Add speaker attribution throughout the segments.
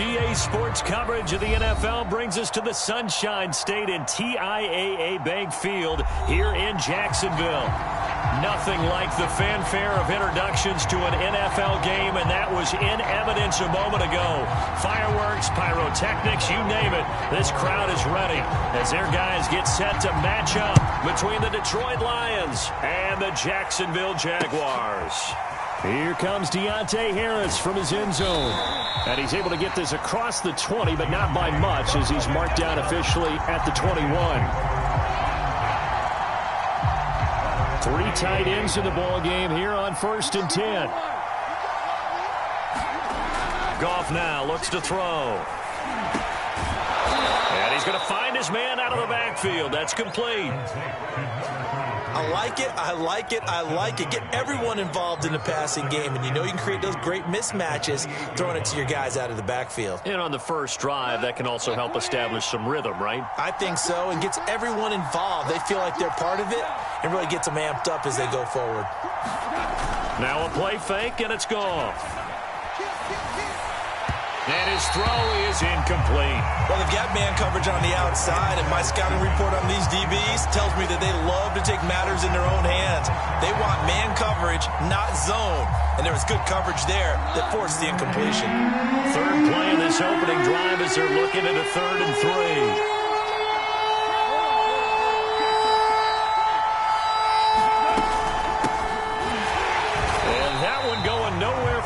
Speaker 1: EA Sports coverage of the NFL brings us to the Sunshine State and TIAA Bank Field here in Jacksonville. Nothing like the fanfare of introductions to an NFL game, and that was in evidence a moment ago. Fireworks, pyrotechnics, you name it. This crowd is ready as their guys get set to match up between the Detroit Lions and the Jacksonville Jaguars. Here comes Deontay Harris from his end zone. And he's able to get this across the 20, but not by much as he's marked down officially at the 21. 3 tight ends in the ball game here on 1st and 10. Goff now looks to throw. And he's going to find his man out of the backfield. That's complete.
Speaker 2: I like it, I like it, I like it. Get everyone involved in the passing game, and you know you can create those great mismatches throwing it to your guys out of the backfield.
Speaker 1: And on the first drive, that can also help establish some rhythm, right?
Speaker 2: I think so, and gets everyone involved. They feel like they're part of it and really gets them amped up as they go forward.
Speaker 1: Now a play fake, and it's gone. And his throw is incomplete.
Speaker 2: Well, they've got man coverage on the outside, and my scouting report on these DBs tells me that they love to take matters in their own hands. They want man coverage, not zone. And there was good coverage there that forced the incompletion.
Speaker 1: Third play of this opening drive as they're looking at a 3rd and 3.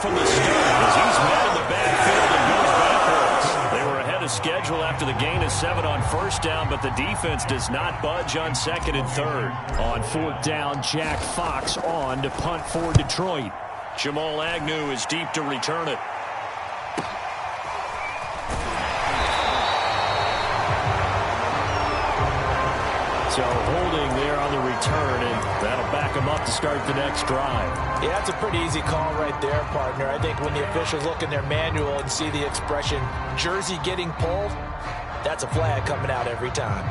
Speaker 1: From the start as he's met in the backfield and goes backwards. They were ahead of schedule after the gain of 7 on 1st down, but the defense does not budge on 2nd and 3rd. On 4th down, Jack Fox on to punt for Detroit. Jamal Agnew is deep to return it. So holding there on the return, and that'll back him up to start the next drive.
Speaker 2: Yeah, that's a pretty easy call right there, partner. I think when the officials look in their manual and see the expression, jersey getting pulled, that's a flag coming out every time.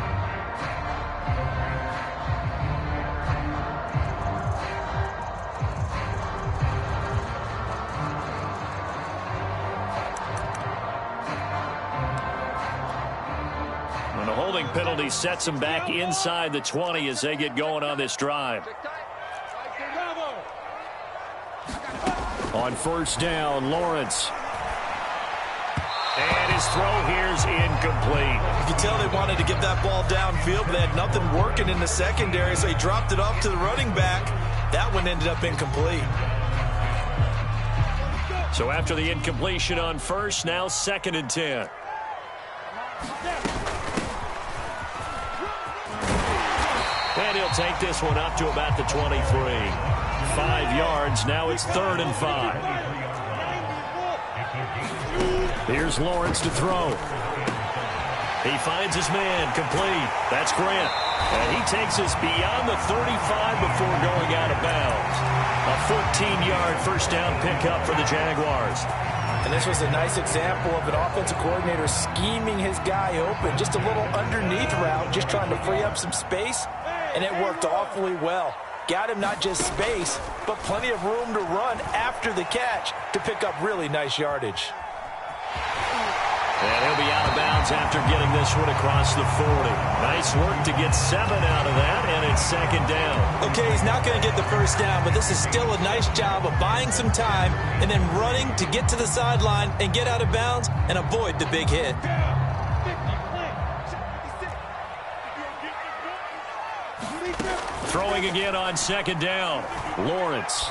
Speaker 1: And a holding penalty sets them back inside the 20 as they get going on this drive. On 1st down, Lawrence. And his throw here's incomplete.
Speaker 2: You can tell they wanted to get that ball downfield, but they had nothing working in the secondary, so he dropped it off to the running back. That one ended up incomplete.
Speaker 1: So after the incompletion on 1st, now 2nd and 10. And he'll take this one up to about the 23. 5 yards. Now it's 3rd and 5. Here's Lawrence to throw. He finds his man. Complete. That's Grant. And he takes us beyond the 35 before going out of bounds. A 14-yard 1st down pickup for the Jaguars.
Speaker 2: And this was a nice example of an offensive coordinator scheming his guy open. Just a little underneath route, just trying to free up some space. And it worked awfully well. Got him not just space, but plenty of room to run after the catch to pick up really nice yardage.
Speaker 1: And he'll be out of bounds after getting this one across the 40. Nice work to get 7 out of that, and it's 2nd down.
Speaker 2: Okay, he's not going to get the 1st down, but this is still a nice job of buying some time and then running to get to the sideline and get out of bounds and avoid the big hit.
Speaker 1: Throwing again on 2nd down. Lawrence.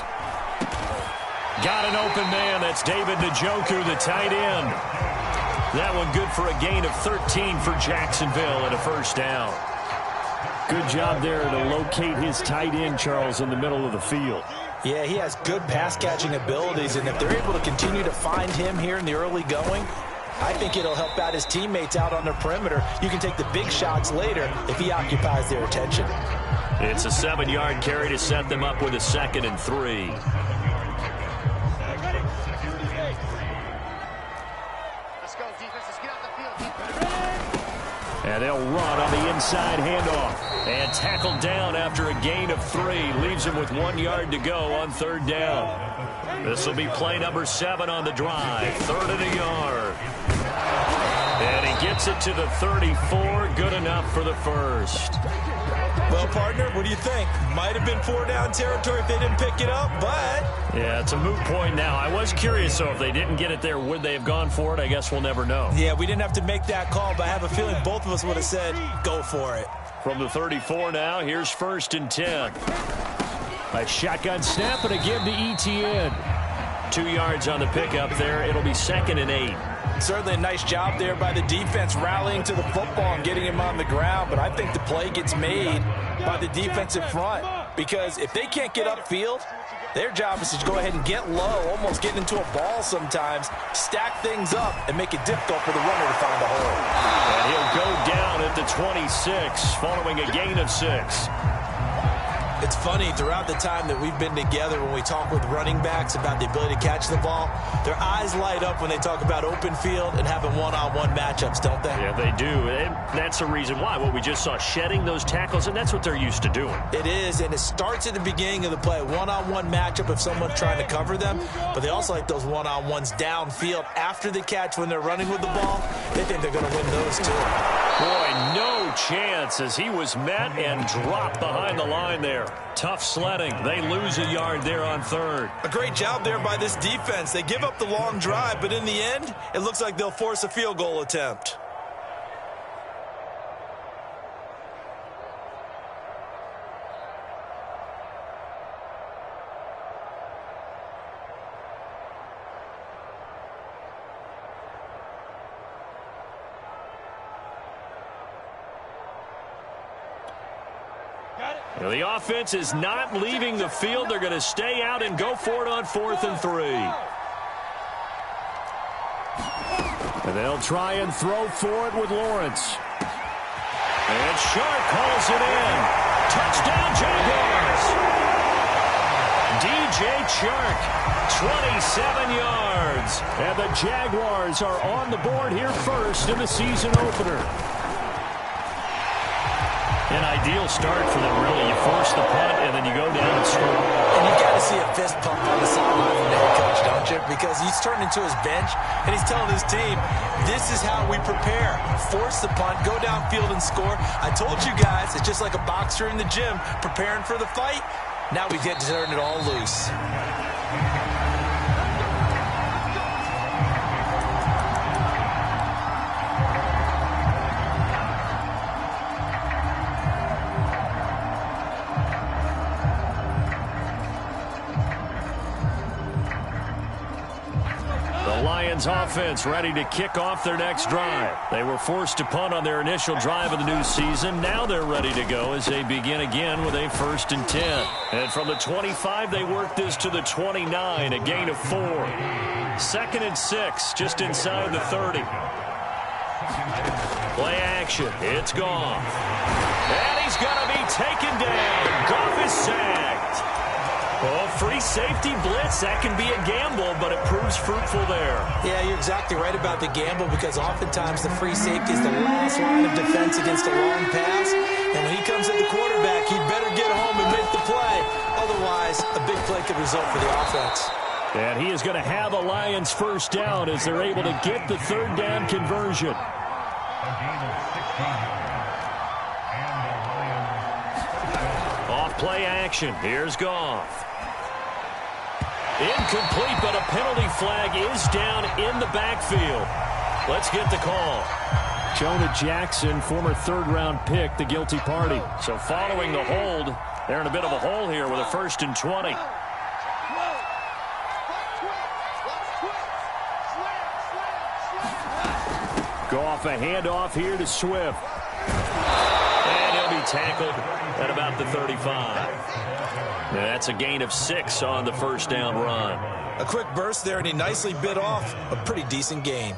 Speaker 1: Got an open man. That's David Njoku, the tight end. That one good for a gain of 13 for Jacksonville and a 1st down. Good job there to locate his tight end, Charles, in the middle of the field.
Speaker 2: Yeah, he has good pass-catching abilities, and if they're able to continue to find him here in the early going, I think it'll help out his teammates out on the perimeter. You can take the big shots later if he occupies their attention.
Speaker 1: It's a 7-yard carry to set them up with a 2nd and 3. And they'll run on the inside handoff. And tackled down after a gain of 3. Leaves him with 1 yard to go on 3rd down. This will be play number 7 on the drive. 3rd and a yard. Takes it to the 34. Good enough for the first.
Speaker 2: Well, partner, what do you think? Might have been 4-down territory if they didn't pick it up, but...
Speaker 1: Yeah, it's a moot point now. I was curious, so if they didn't get it there, would they have gone for it? I guess we'll never know.
Speaker 2: Yeah, we didn't have to make that call, but I have a feeling both of us would have said, go for it.
Speaker 1: From the 34 now, here's 1st and 10. A shotgun snap and a give to Etienne. 2 yards on the pickup there. It'll be 2nd and 8.
Speaker 2: Certainly a nice job there by the defense rallying to the football and getting him on the ground, but I think the play gets made by the defensive front because if they can't get upfield, their job is to go ahead and get low, almost get into a ball sometimes, stack things up, and make it difficult for the runner to find a hole.
Speaker 1: And he'll go down at the 26 following a gain of 6.
Speaker 2: It's funny, throughout the time that we've been together, when we talk with running backs about the ability to catch the ball, their eyes light up when they talk about open field and having one-on-one matchups, don't they?
Speaker 1: Yeah, they do. And that's the reason why. What we just saw, shedding those tackles, and that's what they're used to doing.
Speaker 2: It is, and it starts at the beginning of the play. One-on-one matchup if someone's trying to cover them, but they also like those one-on-ones downfield after the catch when they're running with the ball. They think they're going to win those too.
Speaker 1: Boy, no chance as he was met and dropped behind the line there. Tough sledding. They lose a yard there on 3rd.
Speaker 2: A great job there by this defense. They give up the long drive, but in the end, it looks like they'll force a field goal attempt.
Speaker 1: The offense is not leaving the field. They're going to stay out and go for it on 4th and 3. And they'll try and throw for it with Lawrence. And Shark hauls it in. Touchdown, Jaguars. DJ Chark, 27 yards. And the Jaguars are on the board here first in the season opener. An ideal start for them, really. You force the punt, and then you go down and score.
Speaker 2: And you've got to see a fist pump on the sideline from the head coach, don't you? Because he's turned into his bench, and he's telling his team, this is how we prepare. Force the punt, go downfield and score. I told you guys, it's just like a boxer in the gym preparing for the fight. Now we get to turn it all loose.
Speaker 1: Offense ready to kick off their next drive. They were forced to punt on their initial drive of the new season. Now they're ready to go as they begin again with a 1st and 10. And from the 25, they work this to the 29, a gain of 4. 2nd and 6, just inside the 30. Play action. It's Goff. And he's going to be taken down. Goff is sacked. Well, free safety blitz, that can be a gamble, but it proves fruitful there. Yeah, you're exactly right about the gamble because oftentimes the free safety is the last line of defense against a long pass. And when he comes at the quarterback, he'd better get home and make the play. Otherwise, a big play could result for the offense. And he is going to have a Lions 1st down as they're able to get the 3rd down conversion. Off play action. Here's Goff. Incomplete, but a penalty flag is down in the backfield. Let's get the call. Jonah Jackson, former 3rd-round pick, the guilty party. So following the hold, they're in a bit of a hole here with a 1st and 20. Goff, a handoff here to Swift. And he'll be tackled at about the 35. That's a gain of 6 on the 1st down run. A quick burst there, and he nicely bit off a pretty decent gain.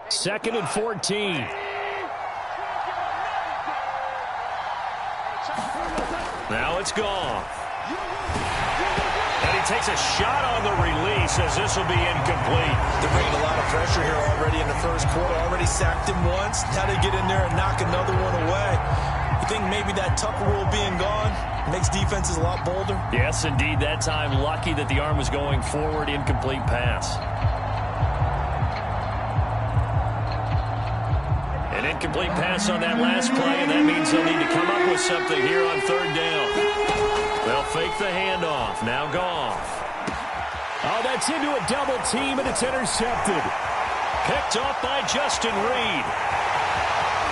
Speaker 1: Second and 14. Now it's Goff. And he takes a shot on the release as this will be incomplete. They're bringing a lot of pressure here already in the 1st quarter. Already sacked him once. Now they get in there and knock another one away. You think maybe that Tucker rule being gone
Speaker 2: Makes defenses a lot bolder.
Speaker 1: Yes, indeed. That time, lucky that the arm was going forward. Incomplete pass. An incomplete pass on that last play, and that means they'll need to come up with something here on third down. They'll fake the handoff. Now Goff.
Speaker 3: Oh, that's into a double team, and it's intercepted.
Speaker 1: Picked off by Justin Reed.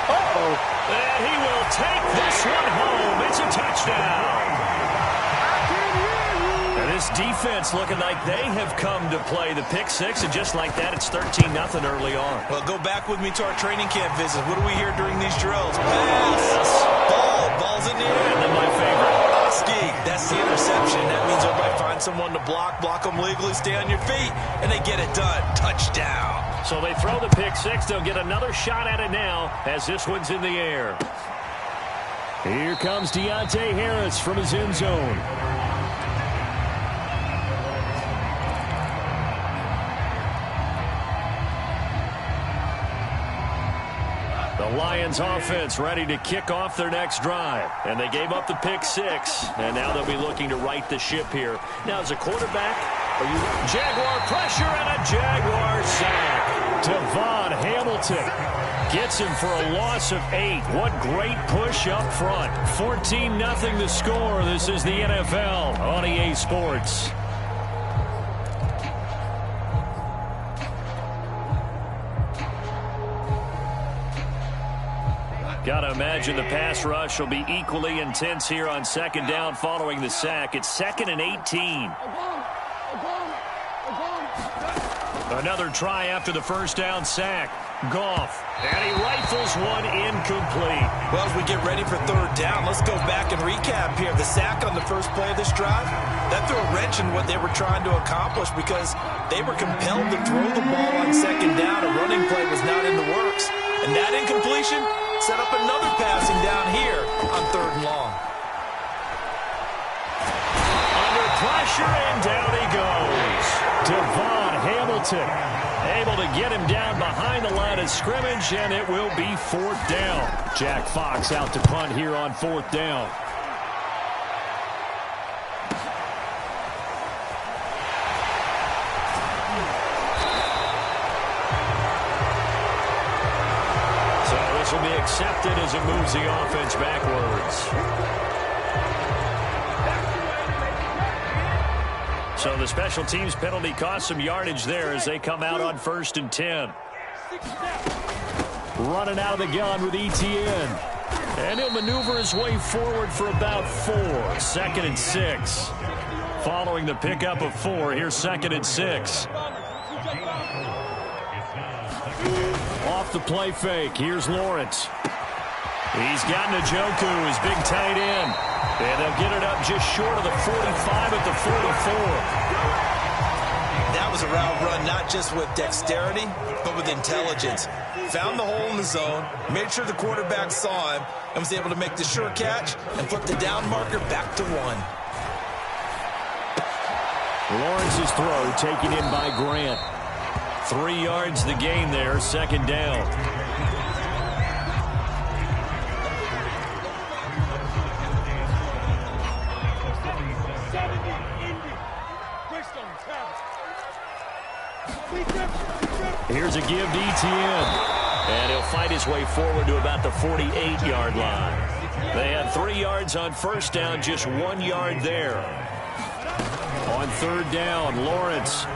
Speaker 3: Uh-oh.
Speaker 1: And he will take this one home. It's a touchdown. And this defense looking like they have come to play the pick six, and just like that, it's 13-0 early on.
Speaker 2: Well, go back with me to our training camp visit. What do we hear during these drills? Pass. Ball's in the air.
Speaker 1: And then my favorite.
Speaker 2: That's the interception. That means everybody find someone to block them legally, stay on your feet, and they get it done. Touchdown.
Speaker 1: So they throw the pick six. They'll get another shot at it now as this one's in the air.
Speaker 3: Here comes Deontay Harris from his end zone.
Speaker 1: The Lions offense ready to kick off their next drive. And they gave up the pick six. And now they'll be looking to right the ship here. Now, as a quarterback, Jaguar pressure and a Jaguar sack.
Speaker 3: Devon Hamilton
Speaker 1: gets him for a loss of 8. What great push up front. 14-0 the score. This is the NFL on EA Sports. Got to imagine the pass rush will be equally intense here on second down following the sack. It's 2nd and 18. Another try after the first down sack. Goff. And he rifles one incomplete.
Speaker 2: Well, as we get ready for third down, let's go back and recap here. The sack on the first play of this drive, that threw a wrench in what they were trying to accomplish because they were compelled to throw the ball on second down. A running play was not in the works. And that incompletion set up another passing down here on third and long.
Speaker 1: Under pressure, and down he goes.
Speaker 3: Devon Hamilton
Speaker 1: able to get him down behind the line of scrimmage, and it will be 4th down.
Speaker 3: Jack Fox out to punt here on 4th down.
Speaker 1: So this will be accepted as it moves the offense backwards. So the special teams penalty cost some yardage there as they come out on 1st and 10.
Speaker 3: Running out of the gun with Etienne.
Speaker 1: And he'll maneuver his way forward for about 4. 2nd and 6. Following the pickup of 4, here's 2nd and 6.
Speaker 3: Off the play fake, here's Lawrence.
Speaker 1: He's got Njoku, his big tight end. And they'll get it up just short of the 45 at the 44.
Speaker 2: That was a route run, not just with dexterity, but with intelligence. Found the hole in the zone, made sure the quarterback saw him, and was able to make the sure catch and flip the down marker back to 1.
Speaker 3: Lawrence's throw taken in by Grant.
Speaker 1: 3 yards the gain there, 2nd down. Here's a give to Etienne. And he'll fight his way forward to about the 48-yard line. They had 3 yards on first down, just 1 yard there. On third down, Lawrence.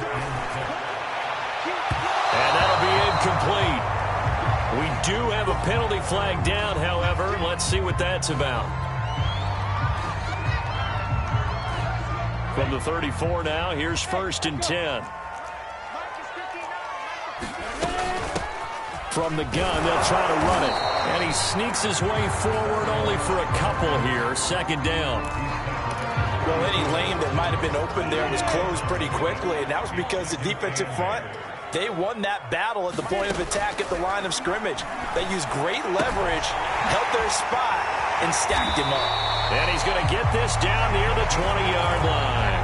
Speaker 1: And that'll be incomplete. We do have a penalty flag down, however. Let's see what that's about. From the 34 now, here's 1st and 10. From the gun, they'll try to run it. And he sneaks his way forward only for a couple here. 2nd down.
Speaker 2: Well, any lane that might have been open there was closed pretty quickly, and that was because the defensive front, they won that battle at the point of attack at the line of scrimmage. They used great leverage, held their spot, and stacked him up.
Speaker 1: And he's going to get this down near the 20-yard line.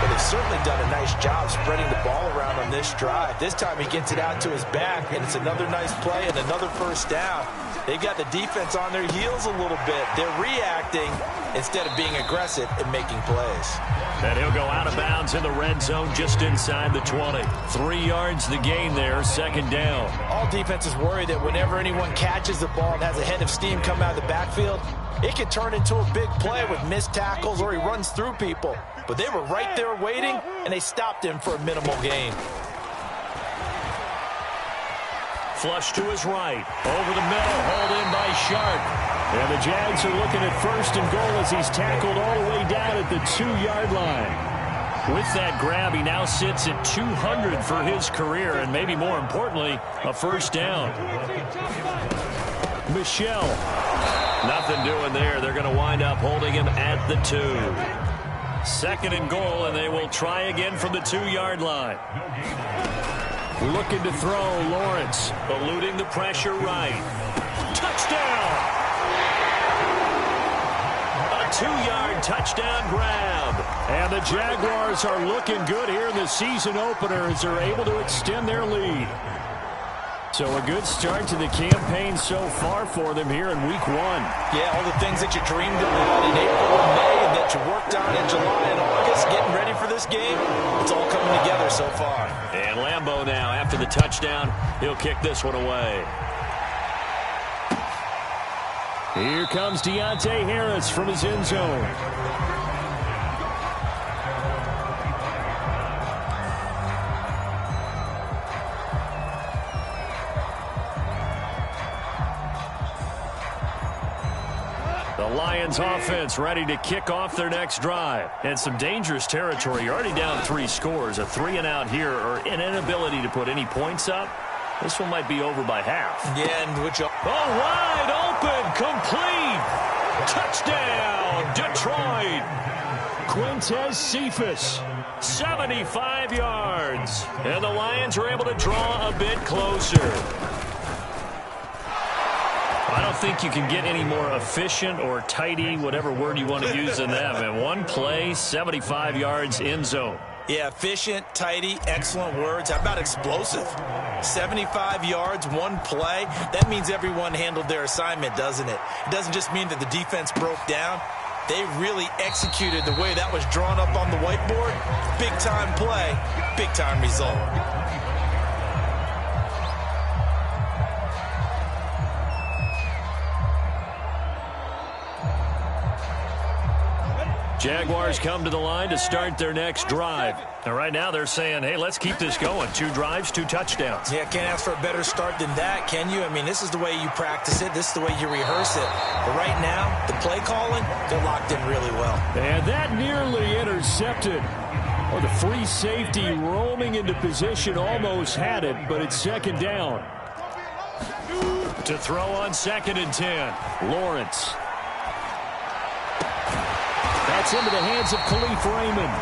Speaker 2: But they've certainly done a nice job spreading the ball around on this drive. This time he gets it out to his back, and it's another nice play and another first down. They've got the defense on their heels a little bit. They're reacting instead of being aggressive and making plays.
Speaker 1: And he'll go out of bounds in the red zone just inside the 20. 3 yards the gain there, second down.
Speaker 2: All defenses worry that whenever anyone catches the ball and has a head of steam come out of the backfield, it can turn into a big play with missed tackles or he runs through people. But they were right there waiting, and they stopped him for a minimal gain.
Speaker 1: Flush to his right. Over the middle, hauled in by Sharp. And the Jags are looking at first and goal as he's tackled all the way down at the 2-yard line. With that grab, he now sits at 200 for his career, and maybe more importantly, a first down. Michel. Nothing doing there. They're going to wind up holding him at the 2. Second and goal, and they will try again from the 2-yard line. Looking to throw, Lawrence. Eluding the pressure right. Touchdown! A 2-yard touchdown grab. And the Jaguars are looking good here in the season opener as they're able to extend their lead. So a good start to the campaign so far for them here in week 1.
Speaker 2: Yeah, all the things that you dreamed about in April and May and that you worked on in July and August, getting ready for this game, it's all coming together so far.
Speaker 1: And Lambeau now, after the touchdown, he'll kick this one away.
Speaker 3: Here comes Deontay Harris from his end zone.
Speaker 1: The Lions offense ready to kick off their next drive. And some dangerous territory. You're already down 3 scores. A 3-and-out here or an inability to put any points up. This one might be over by half.
Speaker 2: Yeah, and which...
Speaker 1: wide open, complete. Touchdown, Detroit.
Speaker 3: Quintez Cephas.
Speaker 1: 75 yards. And the Lions are able to draw a bit closer. I don't think you can get any more efficient or tidy, whatever word you want to use in that. And one play, 75 yards, end zone.
Speaker 2: Yeah, efficient, tidy, excellent words. How about explosive? 75 yards, one play. That means everyone handled their assignment, doesn't it? It doesn't just mean that the defense broke down. They really executed the way that was drawn up on the whiteboard. Big-time play, big-time result.
Speaker 1: Jaguars come to the line to start their next drive. And right now they're saying, hey, let's keep this going. 2 drives, 2 touchdowns.
Speaker 2: Yeah, can't ask for a better start than that, can you? I mean, this is the way you practice it. This is the way you rehearse it. But right now, the play calling, they're locked in really well.
Speaker 3: And that nearly intercepted. Oh, the free safety roaming into position almost had it, but it's second down.
Speaker 1: To throw on 2nd and 10, Lawrence.
Speaker 3: That's into the hands of Khalif Raymond.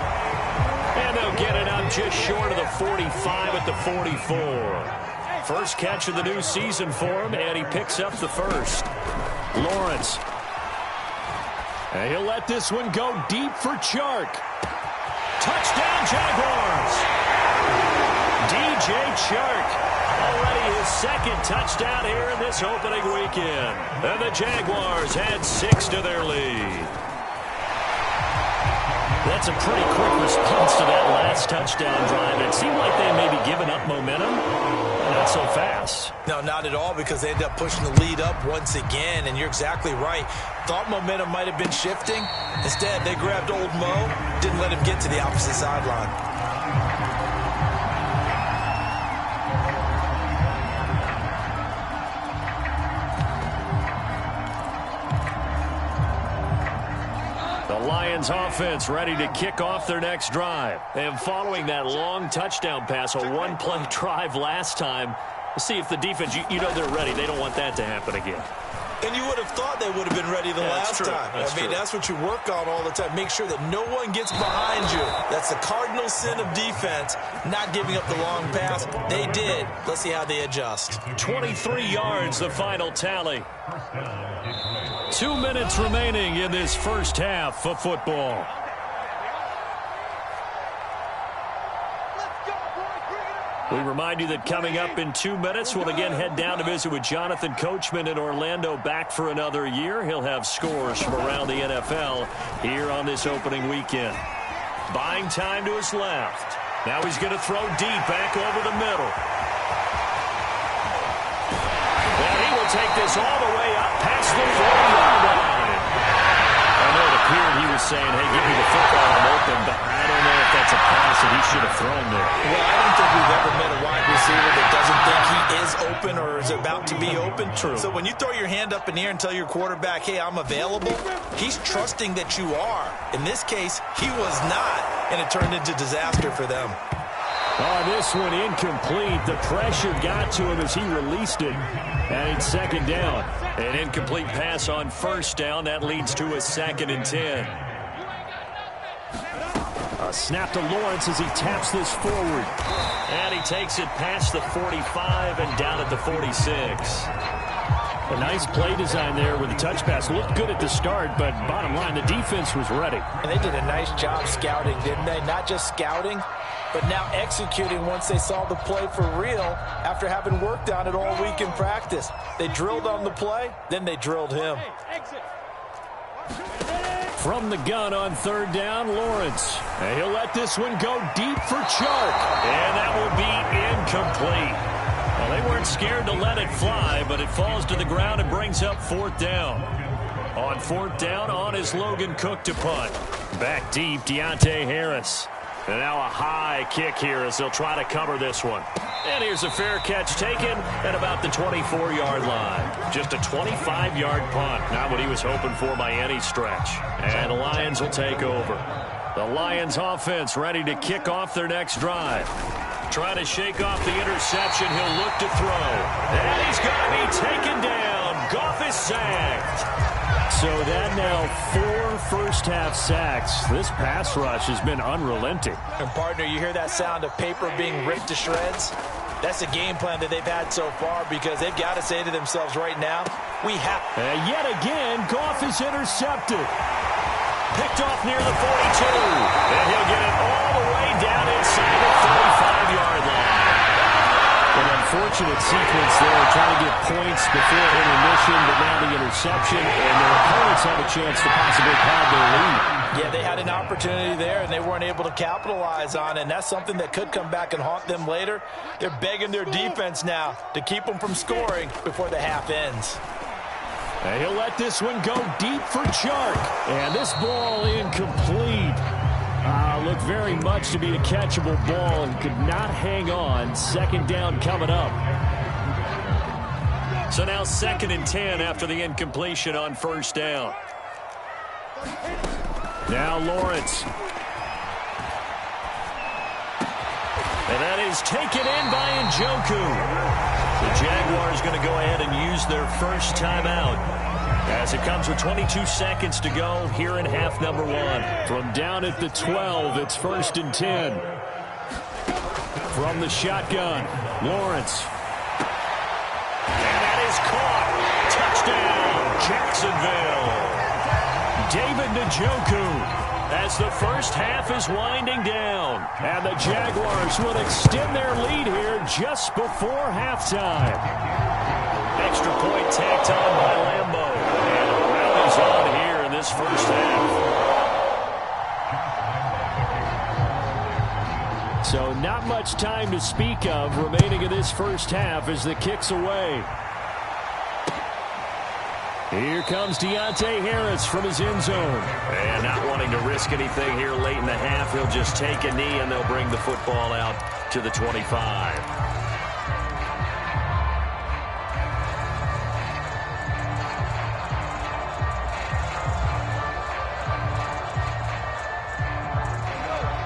Speaker 1: And they'll get it up just short of the 45 at the 44. First catch of the new season for him, and he picks up the first.
Speaker 3: Lawrence. And he'll let this one go deep for Chark.
Speaker 1: Touchdown, Jaguars! DJ Chark. Already his 2nd touchdown here in this opening weekend. And the Jaguars add 6 to their lead. That's a pretty quick response to that last touchdown drive. It seemed like they may be giving up momentum. Not so fast.
Speaker 2: No, not at all, because they end up pushing the lead up once again, and you're exactly right. Thought momentum might have been shifting. Instead, they grabbed old Mo, didn't let him get to the opposite sideline.
Speaker 1: Lions offense ready to kick off their next drive. And following that long touchdown pass, a 1-play drive last time, we'll see if the defense, you know they're ready. They don't want that to happen again.
Speaker 2: And you would have thought they would have been ready the last time. That's what you work on all the time. Make sure that no one gets behind you. That's the cardinal sin of defense, not giving up the long pass. They did. Let's see how they adjust.
Speaker 1: 23 yards, the final tally. 2 minutes remaining in this first half of football. We remind you that coming up in 2 minutes, we'll again head down to visit with Jonathan Coachman in Orlando, back for another year. He'll have scores from around the NFL here on this opening weekend. Buying time to his left. Now he's going to throw deep back over the middle. And he will take this all the way up past the 40-yard line. I know it appeared he was saying, hey, give me the football, I'm open, but I don't know if that's a pass that he should have thrown there.
Speaker 2: Well, I don't think we've ever met a wide receiver that doesn't think he is open or is about to be open.
Speaker 1: True.
Speaker 2: So when you throw your hand up in the air and tell your quarterback, hey, I'm available, he's trusting that you are. In this case, he was not, and it turned into disaster for them.
Speaker 3: Oh, this one incomplete. The pressure got to him as he released it. And it's second down.
Speaker 1: An incomplete pass on first down. That leads to a 2nd and 10.
Speaker 3: A snap to Lawrence as he taps this forward.
Speaker 1: And he takes it past the 45 and down at the 46.
Speaker 3: A nice play design there with the touch pass. Looked good at the start, but bottom line, the defense was ready.
Speaker 2: And they did a nice job scouting, didn't they? Not just scouting, but now executing once they saw the play for real after having worked on it all week in practice. They drilled on the play, then they drilled him.
Speaker 3: From the gun on third down, Lawrence. And he'll let this one go deep for Chark.
Speaker 1: And that will be incomplete. Well, they weren't scared to let it fly, but it falls to the ground and brings up 4th down. On 4th down, on is Logan Cook to punt. Back deep, Deontay Harris. And now a high kick here as they'll try to cover this one. And here's a fair catch taken at about the 24-yard line. Just a 25-yard punt. Not what he was hoping for by any stretch. And the Lions will take over. The Lions offense ready to kick off their next drive. Trying to shake off the interception. He'll look to throw. And he's going to be taken down. Goff is sacked.
Speaker 3: So that now 4 first-half sacks. This pass rush has been unrelenting.
Speaker 2: And, partner, you hear that sound of paper being ripped to shreds? That's the game plan that they've had so far because they've got to say to themselves right now, we have.
Speaker 3: Yet again, Goff is intercepted.
Speaker 1: Picked off near the 42. And he'll get it all the way down inside the 35-yard line.
Speaker 3: An unfortunate sequence there, trying to get points before intermission, but now the interception, and their opponents have a chance to possibly pad their lead.
Speaker 2: Yeah, they had an opportunity there, and they weren't able to capitalize on it, and that's something that could come back and haunt them later. They're begging their defense now to keep them from scoring before the half ends.
Speaker 3: And he'll let this one go deep for Chark. And this ball incomplete. Looked very much to be a catchable ball and could not hang on. Second down coming up.
Speaker 1: So now 2nd and 10 after the incompletion on first down.
Speaker 3: Now Lawrence.
Speaker 1: And that is taken in by Njoku. The Jaguars going to go ahead and use their first timeout as it comes with 22 seconds to go here in half number 1.
Speaker 3: From down at the 12, it's 1st and 10. From the shotgun, Lawrence.
Speaker 1: And that is caught. Touchdown, Jacksonville. David Njoku as the first half is winding down.
Speaker 3: And the Jaguars will extend their lead here just before halftime.
Speaker 1: Extra point tacked on by Lambeau. And a rally's on here in this first half.
Speaker 3: So not much time to speak of remaining in this first half as the kick's away. Here comes Deontay Harris from his end zone.
Speaker 1: And not wanting to risk anything here late in the half, he'll just take a knee and they'll bring the football out to the 25.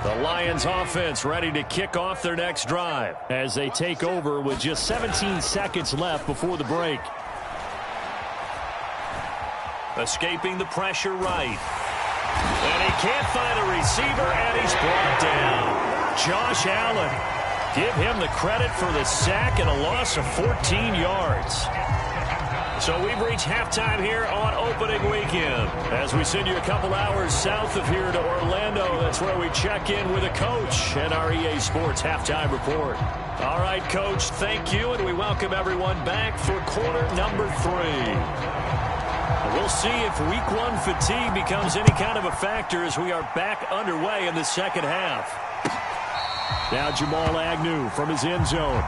Speaker 1: The Lions offense ready to kick off their next drive
Speaker 3: as they take over with just 17 seconds left before the break.
Speaker 1: Escaping the pressure right. And he can't find a receiver, and he's brought down. Josh Allen. Give him the credit for the sack and a loss of 14 yards. So we've reached halftime here on opening weekend. As we send you a couple hours south of here to Orlando, that's where we check in with a coach and our EA Sports halftime report. All right, Coach, thank you, and we welcome everyone back for quarter number 3. We'll see if week 1 fatigue becomes any kind of a factor as we are back underway in the second half. Now Jamal Agnew from his end zone.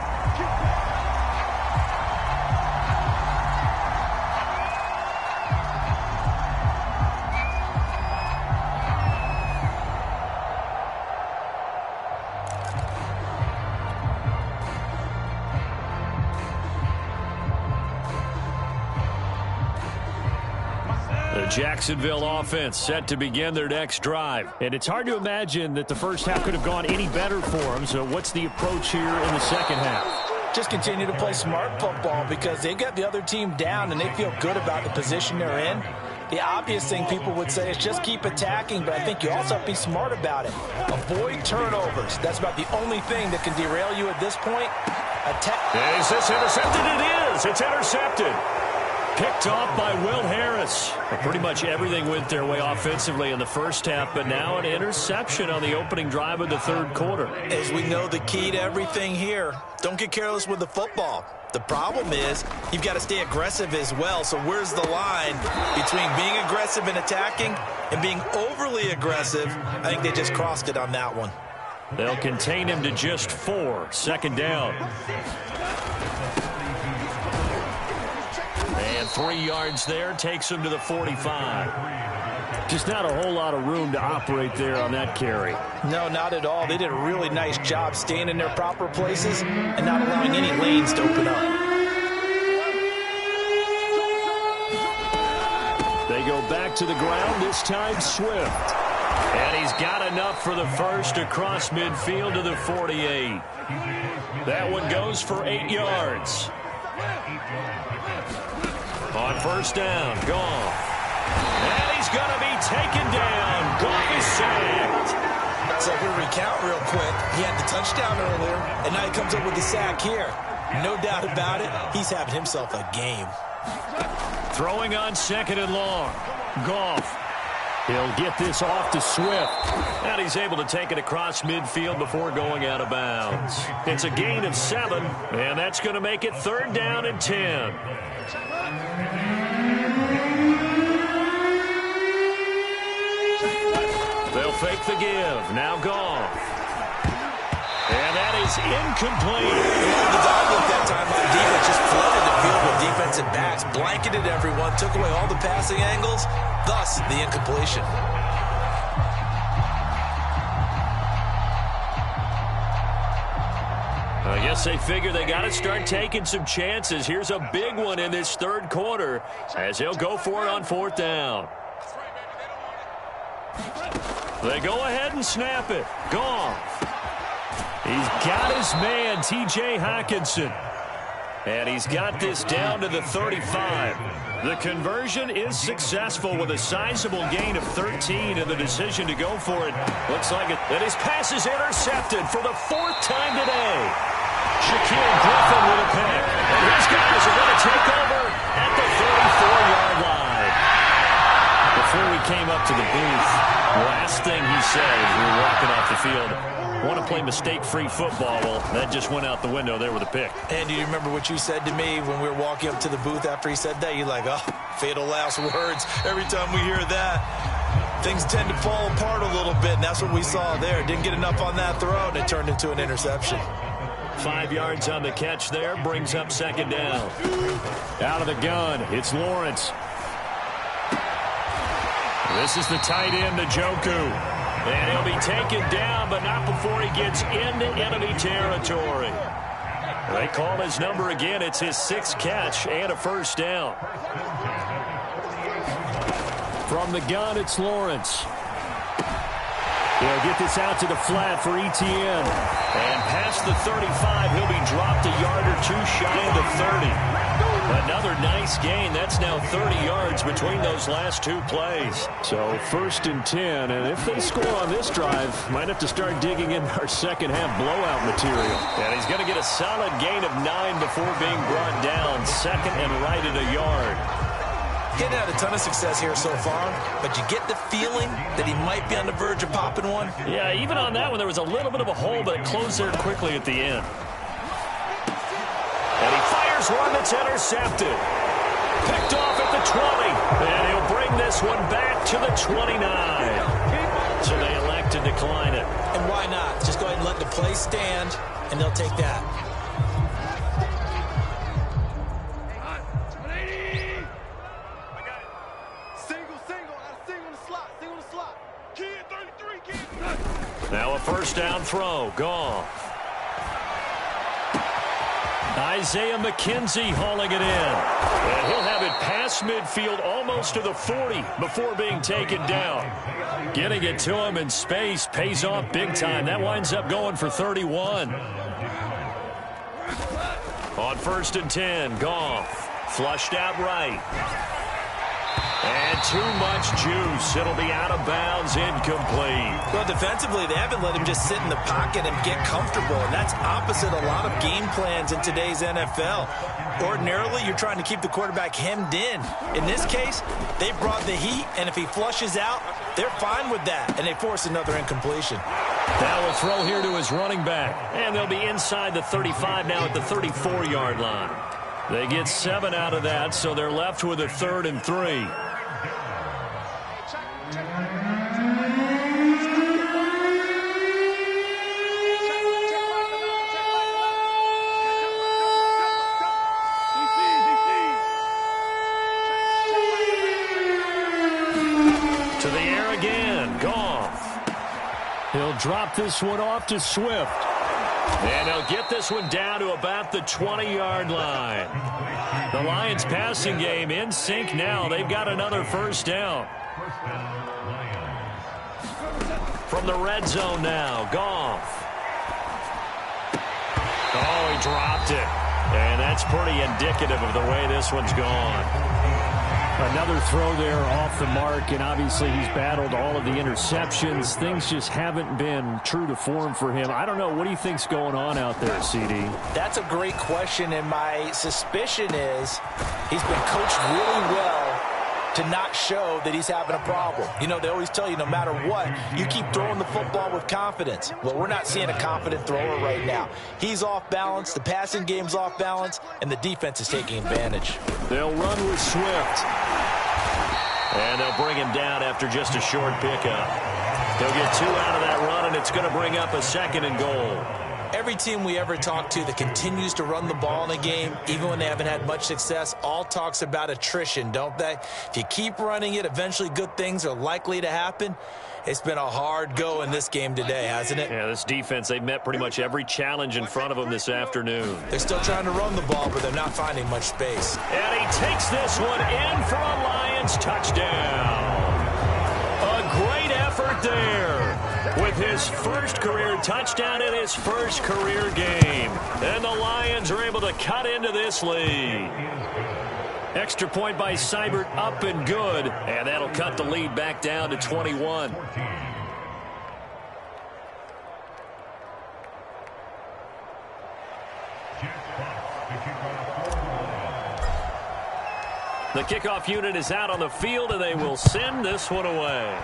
Speaker 1: Jacksonville offense set to begin their next drive. And it's hard to imagine that the first half could have gone any better for them. So what's the approach here in the second half?
Speaker 2: Just continue to play smart football because they got the other team down and they feel good about the position they're in. The obvious thing people would say is just keep attacking, but I think you also have to be smart about it. Avoid turnovers. That's about the only thing that can derail you at this point.
Speaker 1: Is this intercepted? It is. It's intercepted. Picked off by Will Harris. Pretty much everything went their way offensively in the first half, but now an interception on the opening drive of the third quarter.
Speaker 2: As we know, the key to everything here, don't get careless with the football. The problem is you've got to stay aggressive as well. So where's the line between being aggressive and attacking and being overly aggressive? I think they just crossed it on that one.
Speaker 1: They'll contain him to just 4. Second down. And 3 yards there takes him to the 45. Just not a whole lot of room to operate there on that carry.
Speaker 2: No, not at all. They did a really nice job staying in their proper places and not allowing any lanes to open up.
Speaker 1: They go back to the ground, this time Swift. And he's got enough for the first across midfield to the 48. That one goes for 8 yards. On first down, Goff. And he's going to be taken down. Goff is sacked.
Speaker 2: So if we recount real quick, he had the touchdown earlier, and now he comes up with the sack here. No doubt about it, he's having himself a game.
Speaker 1: Throwing on second and long. Goff. He'll get this off to Swift. And he's able to take it across midfield before going out of bounds. It's a gain of 7, and that's going to make it third down and 10. They'll fake the give. Now Goff. And that is incomplete.
Speaker 2: The dog looked that time on defense, just flooded the field with defensive backs, blanketed everyone, took away all the passing angles, thus the incompletion.
Speaker 1: I guess they figure they got to start taking some chances. Here's a big one in this third quarter as he'll go for it on fourth down. They go ahead and snap it. Goff. He's got his man, T.J. Hockenson. And he's got this down to the 35. The conversion is successful with a sizable gain of 13, and the decision to go for it looks like it. And his pass is intercepted for the 4th time today. Shaquille Griffin with a pick. And his guys are going to take over at the 34-yard line. Before we came up to the booth, last thing he said as we were walking off the field, want to play mistake-free football. Well, that just went out the window there with a pick.
Speaker 2: And do you remember what you said to me when we were walking up to the booth after he said that? You're like, oh, fatal last words. Every time we hear that, things tend to fall apart a little bit, and that's what we saw there. Didn't get enough on that throw, and it turned into an interception.
Speaker 1: 5 yards on the catch there, brings up second down. Out of the gun, it's Lawrence. This is the tight end, Njoku. And he'll be taken down, but not before he gets into enemy territory. They call his number again. It's his 6th catch and a first down. From the gun, it's Lawrence.
Speaker 3: They'll get this out to the flat for ETN.
Speaker 1: And past the 35, he'll be dropped a yard or two shy of the 30. Another nice gain. That's now 30 yards between those last two plays.
Speaker 3: So 1st and 10, and if they score on this drive, might have to start digging in our second half blowout material.
Speaker 1: And he's going to get a solid gain of 9 before being brought down. Second and right at a yard.
Speaker 2: He's had a ton of success here so far, but you get the feeling that he might be on the verge of popping one.
Speaker 1: Yeah, even on that one, there was a little bit of a hole, but it closed there quickly at the end. And he fires one that's intercepted. Picked off at the 20. And he'll bring this one back to the 29. So they elect to decline it.
Speaker 2: And why not? Just go ahead and let the play stand, and they'll take that.
Speaker 1: Now a first down throw. Goff. Isaiah McKenzie hauling it in. And he'll have it past midfield almost to the 40 before being taken down. Getting it to him in space pays off big time. That winds up going for 31. On 1st and 10, Goff flushed out right. And too much juice. It'll be out of bounds, incomplete.
Speaker 2: Well, defensively, they haven't let him just sit in the pocket and get comfortable, and that's opposite a lot of game plans in today's NFL. Ordinarily, you're trying to keep the quarterback hemmed in. In this case, they brought the heat, and if he flushes out, they're fine with that, and they force another incompletion.
Speaker 1: Now a throw here to his running back, and they'll be inside the 35 now at the 34-yard line. They get 7 out of that, so they're left with a 3rd and 3. To the air again, Goff.
Speaker 3: He'll drop this one off to Swift.
Speaker 1: And they'll get this one down to about the 20-yard line. The Lions passing game in sync now. They've got another first down. From the red zone now, Goff. Oh, he dropped it. And that's pretty indicative of the way this one's gone.
Speaker 3: Another throw there off the mark, and obviously he's battled all of the interceptions. Things just haven't been true to form for him. I don't know. What do you think's going on out there, CD?
Speaker 2: That's a great question, and my suspicion is he's been coached really well to not show that he's having a problem. You know, they always tell you no matter what, you keep throwing the football with confidence. Well, we're not seeing a confident thrower right now. He's off balance, the passing game's off balance, and the defense is taking advantage.
Speaker 3: They'll run with Swift.
Speaker 1: And they'll bring him down after just a short pickup. They'll get 2 out of that run, and it's going to bring up a 2nd and goal.
Speaker 2: Every team we ever talk to that continues to run the ball in a game, even when they haven't had much success, all talks about attrition, don't they? If you keep running it, eventually good things are likely to happen. It's been a hard go in this game today, hasn't it?
Speaker 1: Yeah, this defense, they've met pretty much every challenge in front of them this afternoon.
Speaker 2: They're still trying to run the ball, but they're not finding much space.
Speaker 1: And he takes this one in for a Lions touchdown. A great effort there with his first career touchdown in his first career game. And the Lions are able to cut into this lead. Extra point by Seibert, up and good. And that'll cut the lead back down to 21. The kickoff unit is out on the field, and they will send this one away.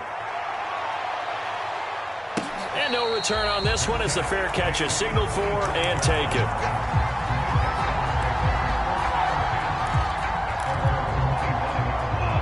Speaker 1: And no return on this one as the fair catch is signaled for and taken.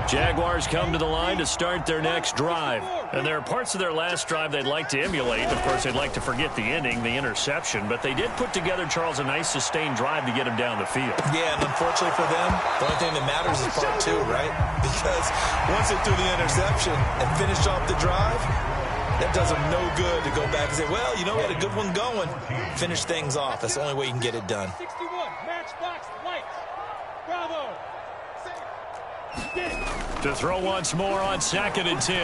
Speaker 1: Jaguars come to the line to start their next drive. And there are parts of their last drive they'd like to emulate. Of course, they'd like to forget the ending, the interception. But they did put together, Charles, a nice sustained drive to get him down the field.
Speaker 2: Yeah, and unfortunately for them, the only thing that matters is part 2, right? Because once they threw the interception and finished off the drive, that does them no good to go back and say, well, you know, we had a good one going. Finish things off. That's the only way you can get it done.
Speaker 4: 61, matchbox lights. Bravo.
Speaker 1: To throw once more on 2nd and 10.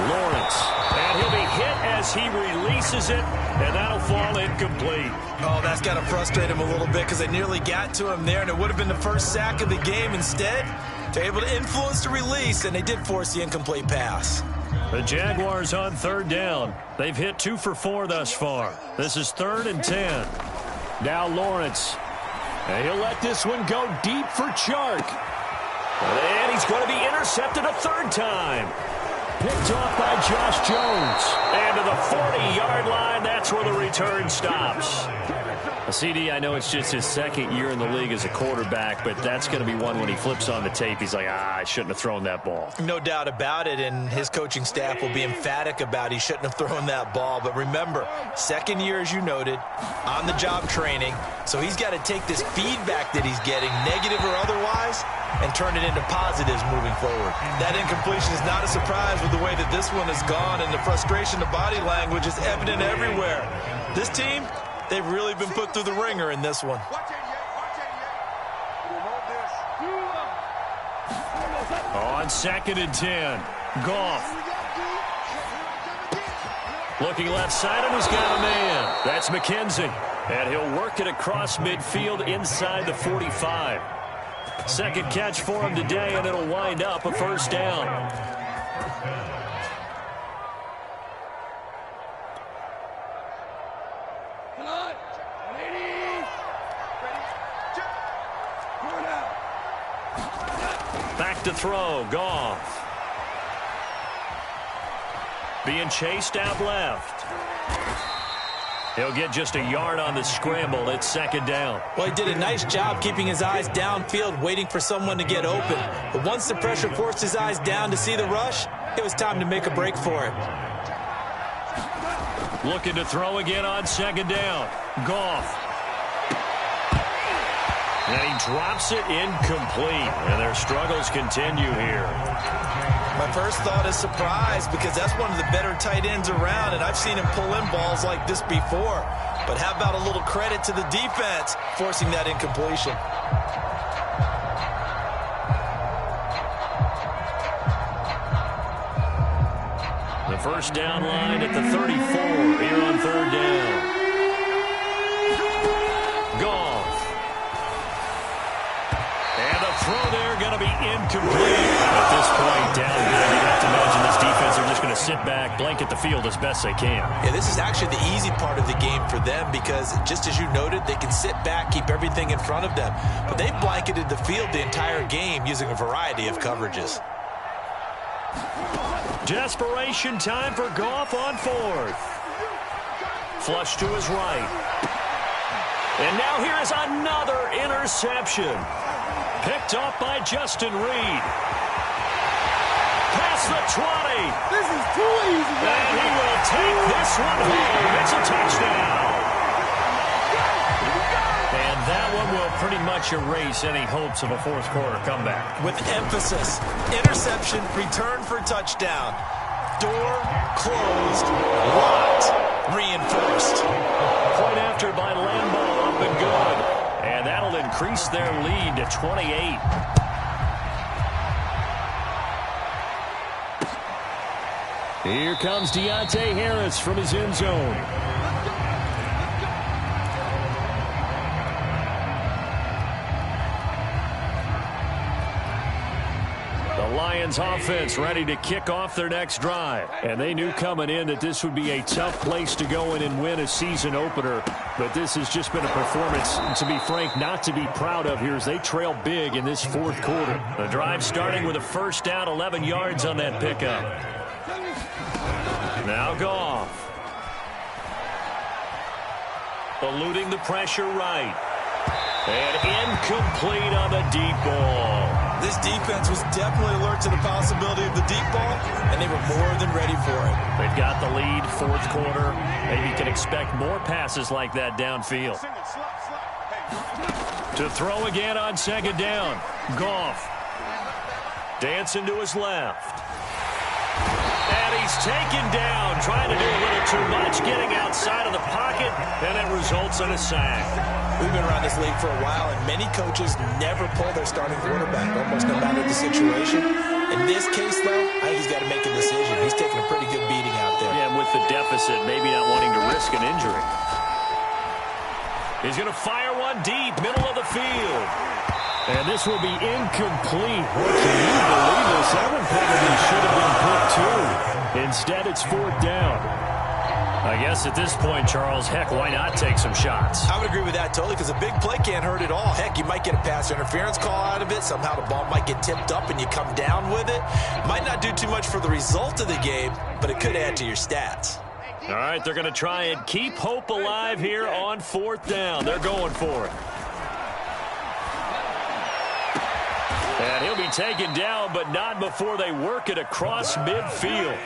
Speaker 1: Lawrence. And he'll be hit as he releases it, and that'll fall incomplete.
Speaker 2: Oh, that's got to frustrate him a little bit because they nearly got to him there, and it would have been the first sack of the game. Instead, they're able to influence the release, and they did force the incomplete pass.
Speaker 1: The Jaguars on 3rd down. They've hit 2 for 4 thus far. This is 3rd and 10.
Speaker 3: Now Lawrence. And he'll let this one go deep for Chark.
Speaker 1: And he's going to be intercepted a 3rd time.
Speaker 3: Picked off by Josh Jones.
Speaker 1: And to the 40-yard line, that's where the return stops. CD, I know it's just his 2nd year in the league as a quarterback, but that's going to be one when he flips on the tape, he's like, I shouldn't have thrown that ball.
Speaker 2: No doubt about it, and his coaching staff will be emphatic about he shouldn't have thrown that ball. But remember, 2nd year, as you noted, on-the-job training, so he's got to take this feedback that he's getting, negative or otherwise, and turn it into positives moving forward. That incompletion is not a surprise with the way that this one has gone, and the frustration, the body language is evident everywhere. This team, they've really been put through the ringer in this one.
Speaker 1: On 2nd and 10, Goff. Looking left side, and he's got a man. That's McKenzie. And he'll work it across midfield inside the 45. 2nd catch for him today, and it'll wind up a 1st down. Back to throw, Goff. Being chased out left. He'll get just a yard on the scramble. It's 2nd down.
Speaker 2: Well, he did a nice job keeping his eyes downfield, waiting for someone to get open. But once the pressure forced his eyes down to see the rush, it was time to make a break for it.
Speaker 1: Looking to throw again on 2nd down. Goff. And he drops it incomplete. And their struggles continue here.
Speaker 2: My first thought is surprise because that's one of the better tight ends around, and I've seen him pull in balls like this before. But how about a little credit to the defense forcing that incompletion?
Speaker 1: The 1st down line at the 34 here on 3rd down. Goff. And a throw there going to be incomplete. At this point, down good. You have to imagine this defense are just going to sit back, blanket the field as best they can.
Speaker 2: Yeah, this is actually the easy part of the game for them because, just as you noted, they can sit back, keep everything in front of them. But they've blanketed the field the entire game using a variety of coverages.
Speaker 1: Desperation time for Goff on 4th. Flush to his right. And now here is another interception. Picked off by Justin Reed. Past the 20.
Speaker 4: This is too easy.
Speaker 1: And he will take this one home. It's a touchdown. And that one will pretty much erase any hopes of a 4th quarter comeback.
Speaker 2: With emphasis, interception, return for touchdown. Door closed, locked, reinforced.
Speaker 1: Point after by Lambeau, up and good. And that'll increase their lead to 28.
Speaker 3: Here comes Deontay Harris from his end zone.
Speaker 1: The Lions offense ready to kick off their next drive. And they knew coming in that this would be a tough place to go in and win a season opener. But this has just been a performance, to be frank, not to be proud of here as they trail big in this 4th quarter. The drive starting with a 1st down, 11 yards on that pickup. Now Goff. Eluding the pressure right. And incomplete on the deep ball.
Speaker 2: This defense was definitely alert to the possibility of the deep ball, and they were more than ready for it.
Speaker 1: They've got the lead, 4th quarter. Maybe you can expect more passes like that downfield. To throw again on 2nd down. Goff. Dancing to his left. And he's taken down, trying to do a little too much, getting outside. outside of the pocket, and it results in a sack.
Speaker 2: We've been around this league for a while, and many coaches never pull their starting quarterback, almost no matter the situation. In this case, though, I think he's got to make a decision. He's taking a pretty good beating out there.
Speaker 1: Yeah, and with the deficit, maybe not wanting to risk an injury. He's going to fire one deep, middle of the field. And this will be incomplete. Can you believe this? That one probably should have been put too. Instead, it's 4th down. I guess at this point, Charles, heck, why not take some shots?
Speaker 2: I would agree with that totally, because a big play can't hurt at all. Heck, you might get a pass interference call out of it. Somehow the ball might get tipped up and you come down with it. Might not do too much for the result of the game, but it could add to your stats.
Speaker 1: All right, they're going to try and keep hope alive here on 4th down. They're going for it. And he'll be taken down, but not before they work it across midfield.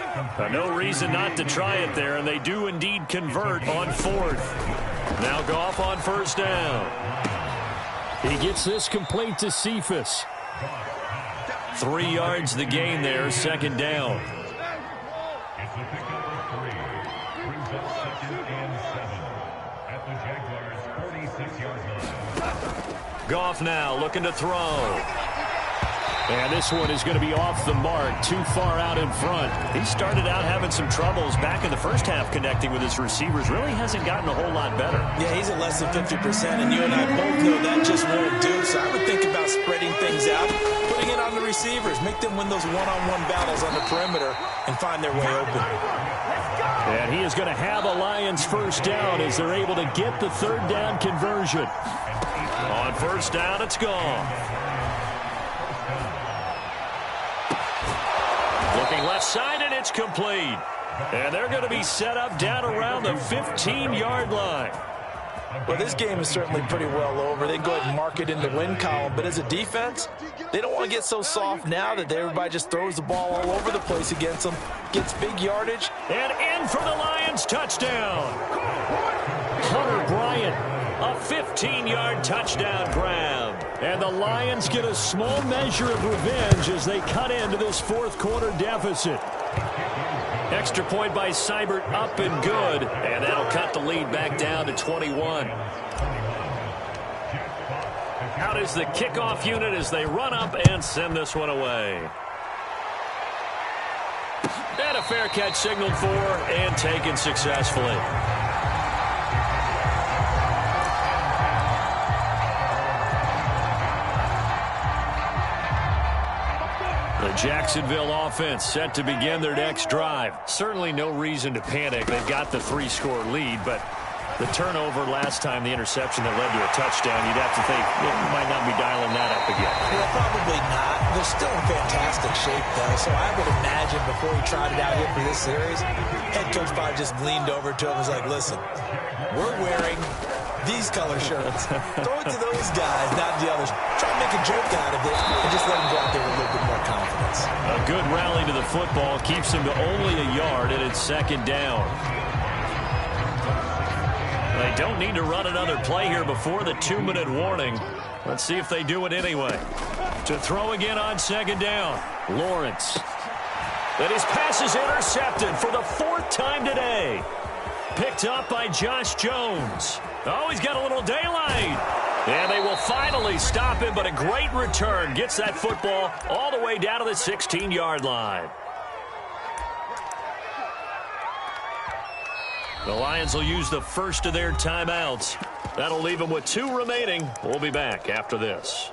Speaker 1: No reason not to try it there, and they do indeed convert on 4th. Now Goff on 1st down. He gets this complete to Cephas. 3 yards the gain there, 2nd down. Goff now looking to throw. And this one is going to be off the mark, too far out in front. He started out having some troubles back in the first half connecting with his receivers. Really hasn't gotten a whole lot better.
Speaker 2: Yeah, he's at less than 50%, and you and I both know that just won't do. So I would think about spreading things out, putting it on the receivers, make them win those one-on-one battles on the perimeter and find their way open.
Speaker 3: And he is going to have a Lions 1st down as they're able to get the 3rd down conversion.
Speaker 1: On 1st down, it's gone. Looking left side, and it's complete. And they're going to be set up down around the 15-yard line.
Speaker 2: Well, this game is certainly pretty well over. They can go ahead and mark it in the win column. But as a defense, they don't want to get so soft now that everybody just throws the ball all over the place against them, gets big yardage.
Speaker 1: And in for the Lions, touchdown. Hunter Bryant, a 15-yard touchdown grab.
Speaker 3: And the Lions get a small measure of revenge as they cut into this 4th quarter deficit.
Speaker 1: Extra point by Seibert, up and good. And that'll cut the lead back down to 21. Out is the kickoff unit as they run up and send this one away. And a fair catch signaled for and taken successfully. The Jacksonville offense set to begin their next drive. Certainly no reason to panic. They've got the 3-score lead, but the turnover last time, the interception that led to a touchdown, you'd have to think you might not be dialing that up again.
Speaker 2: Well, probably not. They're still in fantastic shape, though, so I would imagine before he tried it out here for this series, head coach probably just leaned over to him and was like, listen, we're wearing these color shirts. Throw it to those guys, not the others. Try and make a joke out of it and just let them go out there with a little bit more confidence.
Speaker 1: A good rally to the football keeps him to only a yard, and it's 2nd down. They don't need to run another play here before the 2-minute warning. Let's see if they do it anyway. To throw again on 2nd down. Lawrence. And his pass is intercepted for the 4th time today. Picked up by Josh Jones. Oh, he's got a little daylight. And they will finally stop him, but a great return. Gets that football all the way down to the 16-yard line. The Lions will use the first of their timeouts. That'll leave them with 2 remaining. We'll be back after this.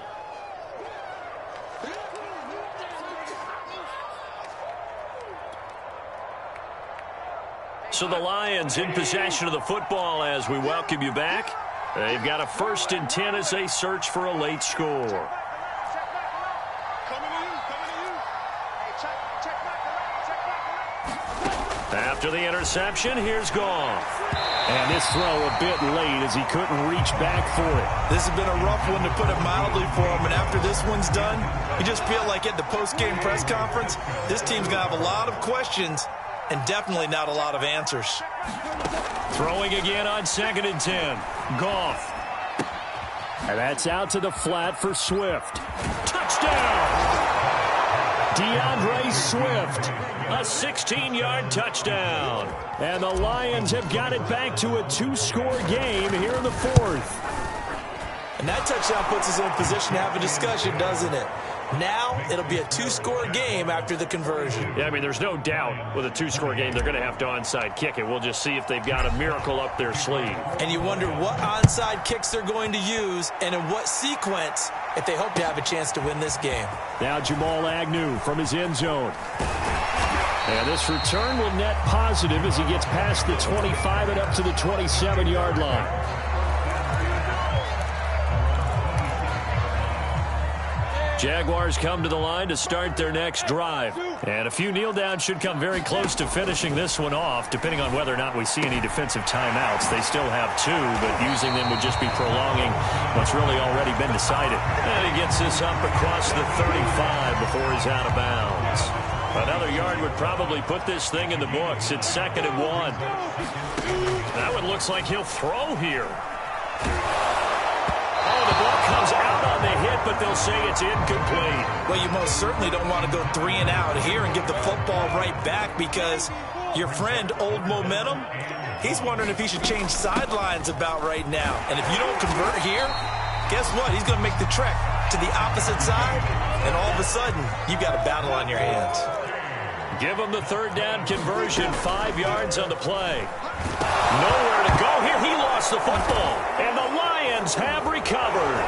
Speaker 1: So the Lions in possession of the football as we welcome you back. They've got a 1st and 10 as they search for a late score. After the interception, here's Goff.
Speaker 3: And this throw a bit late as he couldn't reach back for it.
Speaker 2: This has been a rough one to put it mildly for him, and after this one's done, you just feel like at the post-game press conference, this team's going to have a lot of questions and definitely not a lot of answers.
Speaker 1: Throwing again on 2nd and 10. Goff.
Speaker 3: And that's out to the flat for Swift.
Speaker 1: Touchdown! DeAndre Swift, a 16-yard touchdown. And the Lions have got it back to a 2-score game here in the fourth.
Speaker 2: And that touchdown puts us in a position to have a discussion, doesn't it? Now it'll be a 2-score game after the conversion.
Speaker 3: Yeah, I mean, there's no doubt with a 2-score game they're going to have to onside kick it. We'll just see if they've got a miracle up their sleeve.
Speaker 2: And you wonder what onside kicks they're going to use and in what sequence if they hope to have a chance to win this game.
Speaker 3: Now Jamal Agnew from his end zone. And this return will net positive as he gets past the 25 and up to the 27-yard line. Jaguars come to the line to start their next drive. And a few kneel downs should come very close to finishing this one off, depending on whether or not we see any defensive timeouts. They still have 2, but using them would just be prolonging what's really already been decided. And he gets this up across the 35 before he's out of bounds. Another yard would probably put this thing in the books. It's 2nd and 1. That one looks like he'll throw here. The ball comes out on the hit, but they'll say it's incomplete.
Speaker 2: Well, you most certainly don't want to go 3 and out here and give the football right back because your friend, Old Momentum, he's wondering if he should change sidelines about right now. And if you don't convert here, guess what? He's going to make the trek to the opposite side, and all of a sudden, you've got a battle on your hands.
Speaker 1: Give him the 3rd down conversion, 5 yards on the play. Nowhere to go here. He lost the football, and the Lions have recovered.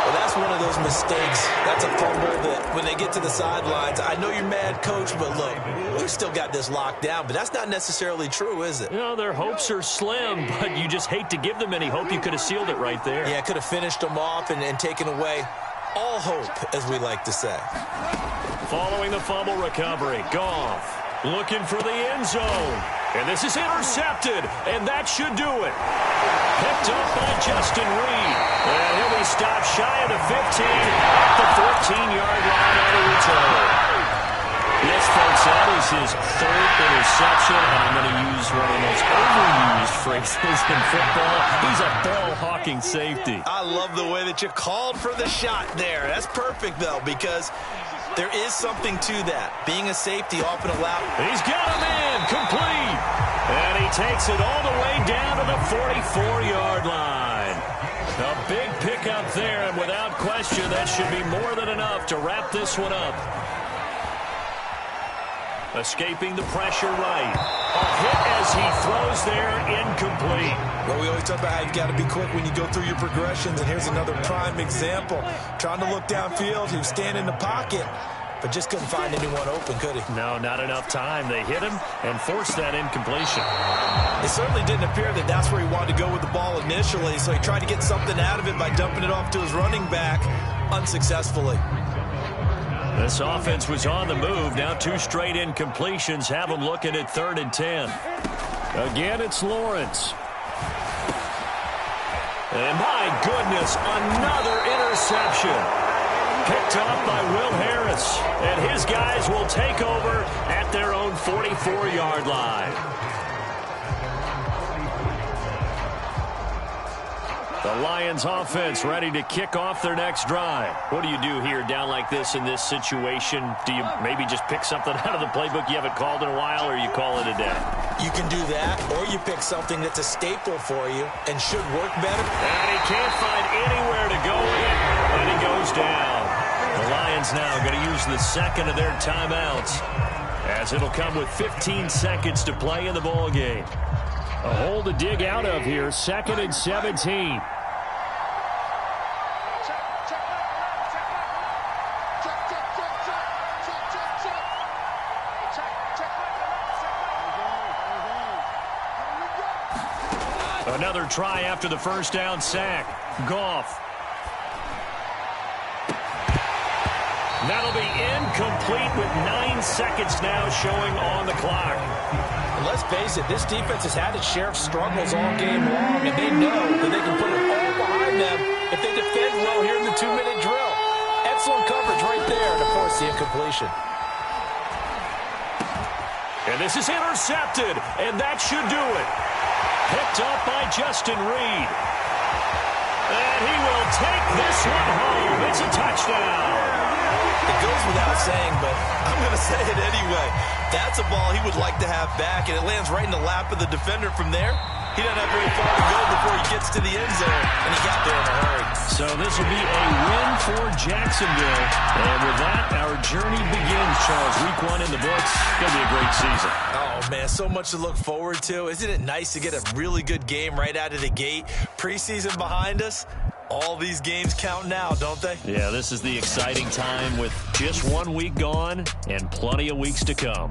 Speaker 2: Well, that's one of those mistakes. That's a fumble that when they get to the sidelines, I know you're mad, Coach, but look, we've still got this locked down, but that's not necessarily true, is it?
Speaker 1: You know, their hopes are slim, but you just hate to give them any hope. You could have sealed it right there.
Speaker 2: Yeah, could have finished them off and taken away all hope, as we like to say.
Speaker 1: Following the fumble recovery, Goff looking for the end zone. And this is intercepted, and that should do it. Picked up by Justin Reed. And he'll be stopped shy of the 15 at the 14-yard line on the return. Yes, folks, that is his 3rd interception, and I'm going to use one of the most overused phrases in football. He's a ball-hawking safety.
Speaker 2: I love the way that you called for the shot there. That's perfect, though, because there is something to that. Being a safety often allowed.
Speaker 1: He's got him in, complete. And he takes it all the way down to the 44-yard line. A big pickup there, and without question, that should be more than enough to wrap this one up. Escaping the pressure right. A hit as he throws there, incomplete.
Speaker 2: Well, we always talk about how you've got to be quick when you go through your progressions, and here's another prime example. Trying to look downfield, he was standing in the pocket, but just couldn't find anyone open, could he?
Speaker 1: No, not enough time. They hit him and forced that incompletion.
Speaker 2: It certainly didn't appear that that's where he wanted to go with the ball initially, so he tried to get something out of it by dumping it off to his running back unsuccessfully.
Speaker 1: This offense was on the move. Now 2 straight incompletions have them looking at 3rd and 10. Again, it's Lawrence. And my goodness, another interception. Picked off by Will Harris. And his guys will take over at their own 44-yard line. The Lions offense ready to kick off their next drive. What do you do here down like this in this situation? Do you maybe just pick something out of the playbook you haven't called in a while, or you call it a day?
Speaker 2: You can do that, or you pick something that's a staple for you and should work better.
Speaker 1: And he can't find anywhere to go with it, and he goes down. The Lions now going to use the 2nd of their timeouts, as it'll come with 15 seconds to play in the ball game. A hole to dig out of here, 2nd and 17. Another try after the first down sack. Goff. That'll be incomplete with 9 seconds now showing on the clock.
Speaker 2: And let's face it, this defense has had its share of struggles all game long, and they know that they can put it all behind them if they defend well here in the 2-minute drill. Excellent coverage right there to force the incompletion.
Speaker 1: And this is intercepted, and that should do it. Picked up by Justin Reed. And he will take this one home. It's a touchdown.
Speaker 2: It goes without saying, but I'm going to say it anyway. That's a ball he would like to have back, and it lands right in the lap of the defender from there. He doesn't have very far to go before he gets to the end zone, and he got there in a hurry.
Speaker 3: So this will be a win for Jacksonville. And with that, our journey begins, Charles. Week 1 in the books. Going to be a great season.
Speaker 2: Oh, man, so much to look forward to. Isn't it nice to get a really good game right out of the gate? Preseason behind us. All these games count now, don't they?
Speaker 3: Yeah, this is the exciting time with just 1 week gone and plenty of weeks to come.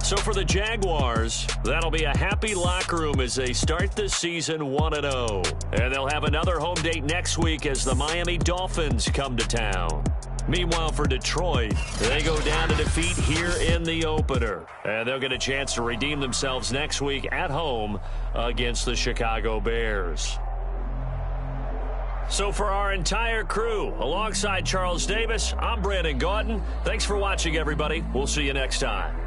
Speaker 3: So for the Jaguars, that'll be a happy locker room as they start the season 1-0. And they'll have another home date next week as the Miami Dolphins come to town. Meanwhile, for Detroit, they go down to defeat here in the opener. And they'll get a chance to redeem themselves next week at home against the Chicago Bears. So for our entire crew, alongside Charles Davis, I'm Brandon Gaudin. Thanks for watching, everybody. We'll see you next time.